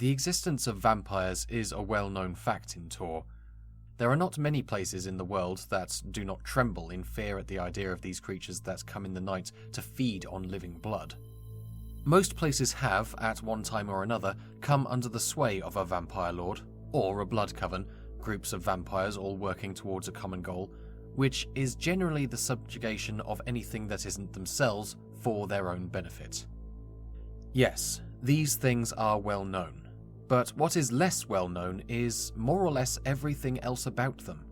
The existence of vampires is a well-known fact in Toor. There are not many places in the world that do not tremble in fear at the idea of these creatures that come in the night to feed on living blood. Most places have, at one time or another, come under the sway of a vampire lord, or a blood coven, groups of vampires all working towards a common goal, which is generally the subjugation of anything that isn't themselves for their own benefit. Yes, these things are well known. But what is less well known is more or less everything else about them.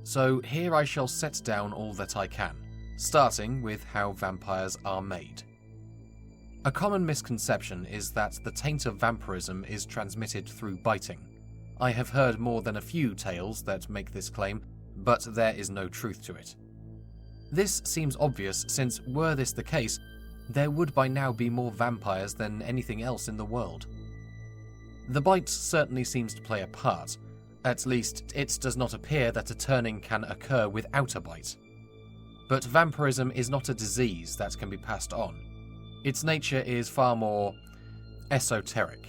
So here I shall set down all that I can, starting with how vampires are made. A common misconception is that the taint of vampirism is transmitted through biting. I have heard more than a few tales that make this claim, but there is no truth to it. This seems obvious since, were this the case, there would by now be more vampires than anything else in the world. The bite certainly seems to play a part. At least, it does not appear that a turning can occur without a bite. But vampirism is not a disease that can be passed on. Its nature is far more esoteric.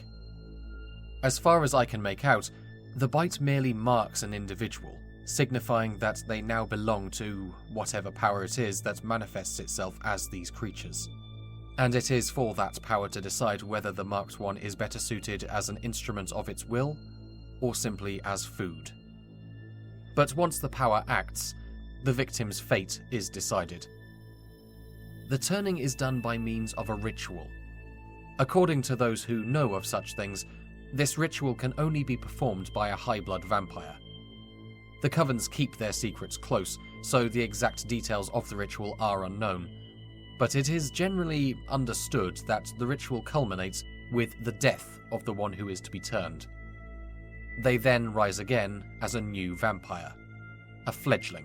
As far as I can make out, the bite merely marks an individual, signifying that they now belong to whatever power it is that manifests itself as these creatures. And it is for that power to decide whether the marked one is better suited as an instrument of its will, or simply as food. But once the power acts, the victim's fate is decided. The turning is done by means of a ritual. According to those who know of such things, this ritual can only be performed by a high-blood vampire. The covens keep their secrets close, so the exact details of the ritual are unknown. But it is generally understood that the ritual culminates with the death of the one who is to be turned. They then rise again as a new vampire, a fledgling.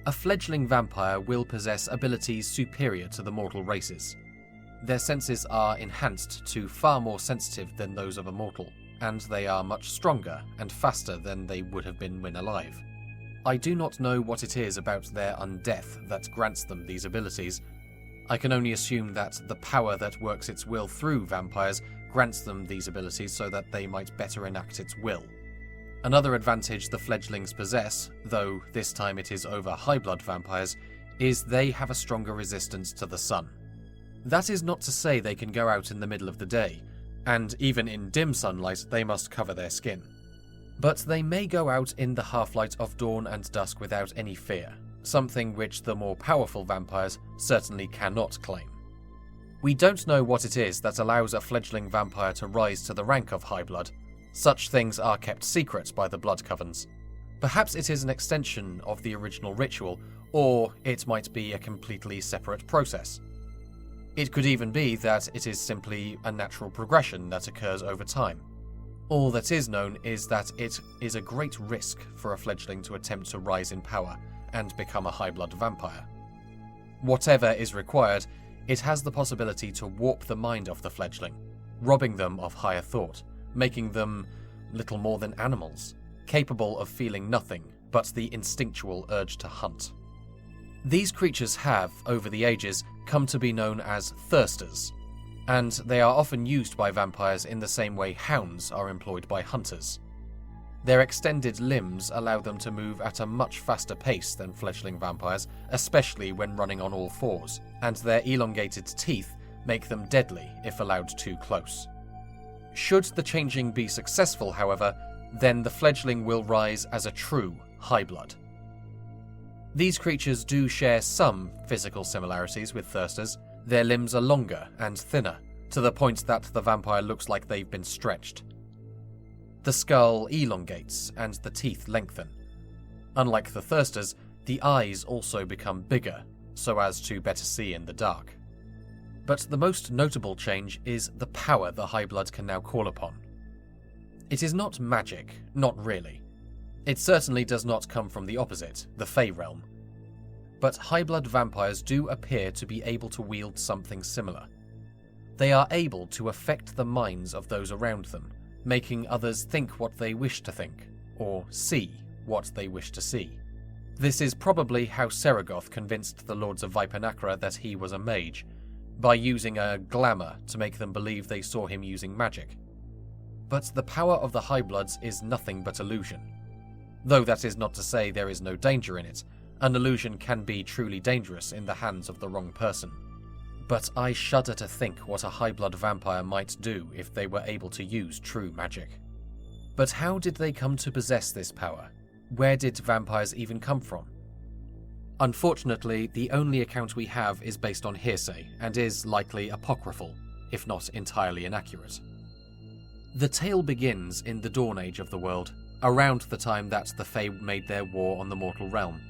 A fledgling vampire will possess abilities superior to the mortal races. Their senses are enhanced to far more sensitive than those of a mortal, and they are much stronger and faster than they would have been when alive. I do not know what it is about their undeath that grants them these abilities. I can only assume that the power that works its will through vampires grants them these abilities so that they might better enact its will. Another advantage the fledglings possess, though this time it is over high-blood vampires, is they have a stronger resistance to the sun. That is not to say they can go out in the middle of the day, and even in dim sunlight they must cover their skin. But they may go out in the half-light of dawn and dusk without any fear, something which the more powerful vampires certainly cannot claim. We don't know what it is that allows a fledgling vampire to rise to the rank of high blood. Such things are kept secret by the blood covens. Perhaps it is an extension of the original ritual, or it might be a completely separate process. It could even be that it is simply a natural progression that occurs over time. All that is known is that it is a great risk for a fledgling to attempt to rise in power and become a high-blood vampire. Whatever is required, it has the possibility to warp the mind of the fledgling, robbing them of higher thought, making them little more than animals, capable of feeling nothing but the instinctual urge to hunt. These creatures have, over the ages, come to be known as thirsters, and they are often used by vampires in the same way hounds are employed by hunters. Their extended limbs allow them to move at a much faster pace than fledgling vampires, especially when running on all fours, and their elongated teeth make them deadly if allowed too close. Should the changing be successful, however, then the fledgling will rise as a true high blood. These creatures do share some physical similarities with thirsters. Their limbs are longer and thinner, to the point that the vampire looks like they've been stretched. The skull elongates and the teeth lengthen. Unlike the thirsters, the eyes also become bigger, so as to better see in the dark. But the most notable change is the power the high blood can now call upon. It is not magic, not really. It certainly does not come from the opposite, the Fey realm. But high-blood vampires do appear to be able to wield something similar. They are able to affect the minds of those around them, making others think what they wish to think, or see what they wish to see. This is probably how Seregoth convinced the Lords of Vipanacra that he was a mage, by using a glamour to make them believe they saw him using magic. But the power of the High Bloods is nothing but illusion. Though that is not to say there is no danger in it. An illusion can be truly dangerous in the hands of the wrong person. But I shudder to think what a High Blood vampire might do if they were able to use true magic. But how did they come to possess this power? Where did vampires even come from? Unfortunately, the only account we have is based on hearsay and is likely apocryphal, if not entirely inaccurate. The tale begins in the Dawn Age of the world, around the time that the Fae made their war on the mortal realm.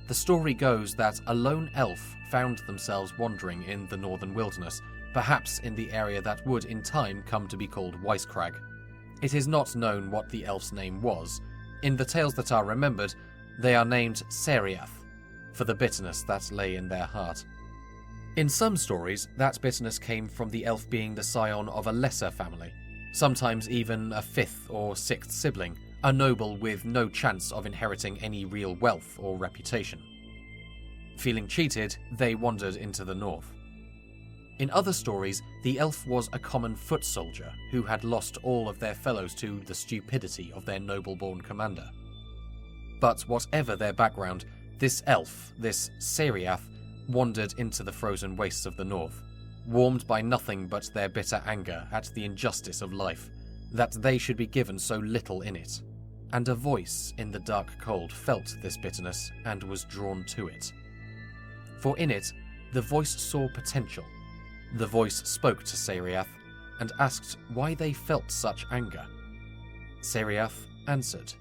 The story goes that a lone elf found themselves wandering in the northern wilderness, perhaps in the area that would in time come to be called Wisecrag. It is not known what the elf's name was. In the tales that are remembered, they are named Seriath, for the bitterness that lay in their heart. In some stories, that bitterness came from the elf being the scion of a lesser family, sometimes even a fifth or sixth sibling, a noble with no chance of inheriting any real wealth or reputation. Feeling cheated, they wandered into the north. In other stories, the elf was a common foot soldier who had lost all of their fellows to the stupidity of their noble-born commander. But whatever their background, this elf, this Seriath, wandered into the frozen wastes of the north, warmed by nothing but their bitter anger at the injustice of life, that they should be given so little in it. And a voice in the dark cold felt this bitterness and was drawn to it. For in it, the voice saw potential. The voice spoke to Seriath and asked why they felt such anger. Seriath answered.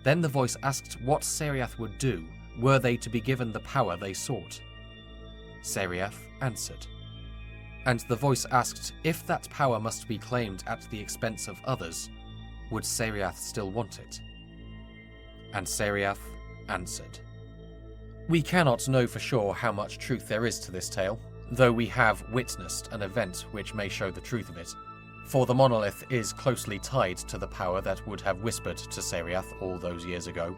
Then the voice asked what Seriath would do were they to be given the power they sought. Seriath answered. And the voice asked if that power must be claimed at the expense of others, would Seriath still want it? And Seriath answered. We cannot know for sure how much truth there is to this tale, though we have witnessed an event which may show the truth of it, for the monolith is closely tied to the power that would have whispered to Seriath all those years ago.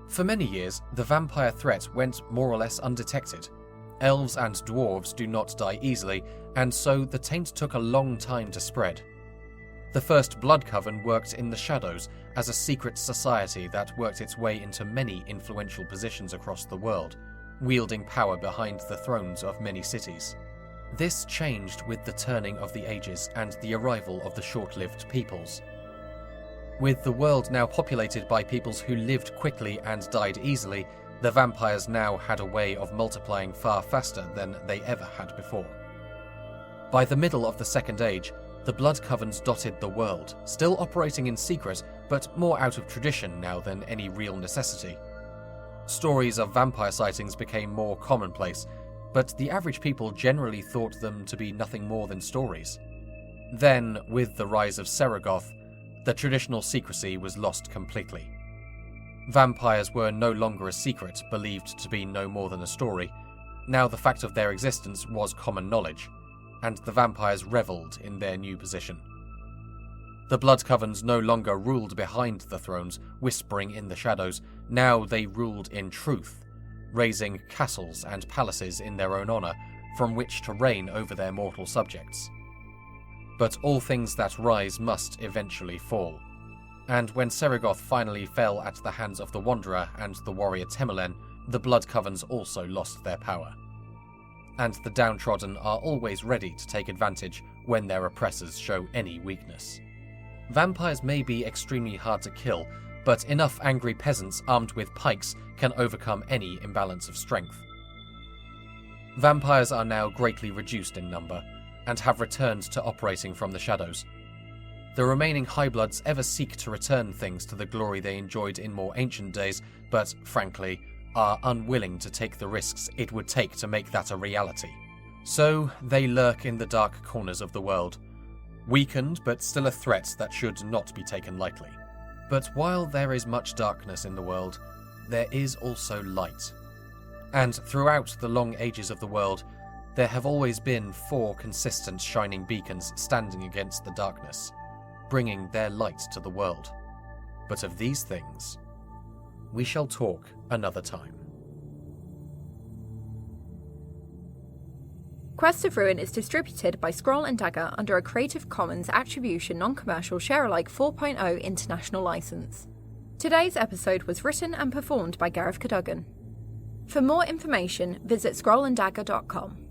For many years, the vampire threat went more or less undetected. Elves and dwarves do not die easily, and so the taint took a long time to spread. The first Blood Coven worked in the shadows as a secret society that worked its way into many influential positions across the world, wielding power behind the thrones of many cities. This changed with the turning of the ages and the arrival of the short-lived peoples. With the world now populated by peoples who lived quickly and died easily, the vampires now had a way of multiplying far faster than they ever had before. By the middle of the Second Age, the Blood Covens dotted the world, still operating in secret, but more out of tradition now than any real necessity. Stories of vampire sightings became more commonplace, but the average people generally thought them to be nothing more than stories. Then, with the rise of Seregoth, the traditional secrecy was lost completely. Vampires were no longer a secret, believed to be no more than a story. Now the fact of their existence was common knowledge, and the vampires revelled in their new position. The Blood Covens no longer ruled behind the thrones, whispering in the shadows. Now they ruled in truth, raising castles and palaces in their own honour, from which to reign over their mortal subjects. But all things that rise must eventually fall. And when Seregoth finally fell at the hands of the Wanderer and the warrior Temelen, the Blood Covens also lost their power. And the downtrodden are always ready to take advantage when their oppressors show any weakness. Vampires may be extremely hard to kill, but enough angry peasants armed with pikes can overcome any imbalance of strength. Vampires are now greatly reduced in number, and have returned to operating from the shadows. The remaining Highbloods ever seek to return things to the glory they enjoyed in more ancient days, but, frankly, are unwilling to take the risks it would take to make that a reality. So, they lurk in the dark corners of the world, weakened but still a threat that should not be taken lightly. But while there is much darkness in the world, there is also light. And throughout the long ages of the world, there have always been 4 consistent shining beacons standing against the darkness, bringing their light to the world. But of these things, we shall talk another time. Quest of Ruin is distributed by Scroll and Dagger under a Creative Commons Attribution Non-Commercial Share-alike 4.0 international license. Today's episode was written and performed by Gareth Cadogan. For more information, visit scrollanddagger.com.